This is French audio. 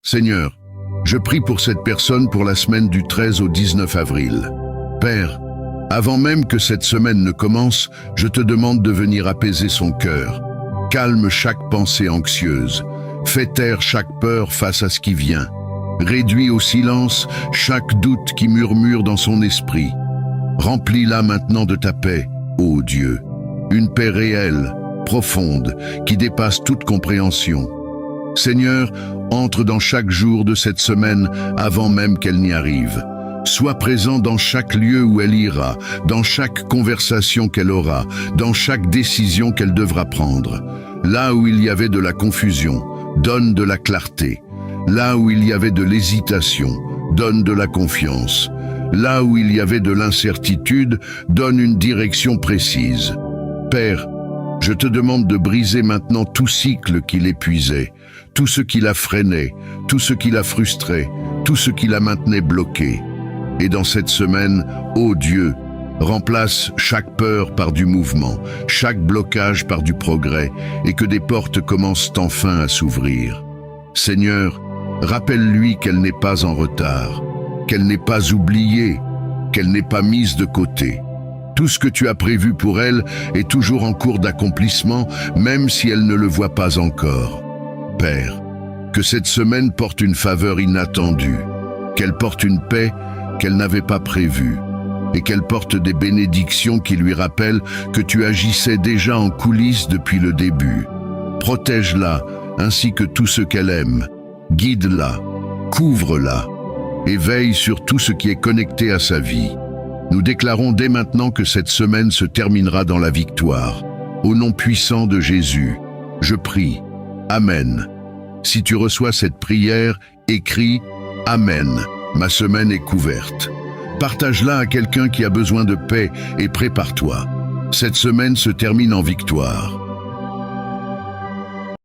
Seigneur, je prie pour cette personne pour la semaine du 13 au 19 avril. Père, avant même que cette semaine ne commence, je te demande de venir apaiser son cœur. Calme chaque pensée anxieuse. Fais taire chaque peur face à ce qui vient. Réduis au silence chaque doute qui murmure dans son esprit. Remplis-la maintenant de ta paix, ô Dieu. Une paix réelle, profonde, qui dépasse toute compréhension. Seigneur, entre dans chaque jour de cette semaine avant même qu'elle n'y arrive. Sois présent dans chaque lieu où elle ira, dans chaque conversation qu'elle aura, dans chaque décision qu'elle devra prendre. Là où il y avait de la confusion, donne de la clarté. Là où il y avait de l'hésitation, donne de la confiance. Là où il y avait de l'incertitude, donne une direction précise. Père, je te demande de briser maintenant tout cycle qui l'épuisait, tout ce qui la freinait, tout ce qui la frustrait, tout ce qui la maintenait bloquée. Et dans cette semaine, ô Dieu, remplace chaque peur par du mouvement, chaque blocage par du progrès, et que des portes commencent enfin à s'ouvrir. Seigneur, rappelle-lui qu'elle n'est pas en retard, qu'elle n'est pas oubliée, qu'elle n'est pas mise de côté. Tout ce que tu as prévu pour elle est toujours en cours d'accomplissement, même si elle ne le voit pas encore. Père, que cette semaine porte une faveur inattendue, qu'elle porte une paix qu'elle n'avait pas prévue, et qu'elle porte des bénédictions qui lui rappellent que tu agissais déjà en coulisses depuis le début. Protège-la, ainsi que tout ce qu'elle aime. Guide-la, couvre-la, et veille sur tout ce qui est connecté à sa vie. Nous déclarons dès maintenant que cette semaine se terminera dans la victoire. Au nom puissant de Jésus, je prie. Amen. Si tu reçois cette prière, écris « Amen ». Ma semaine est couverte. Partage-la à quelqu'un qui a besoin de paix et prépare-toi. Cette semaine se termine en victoire.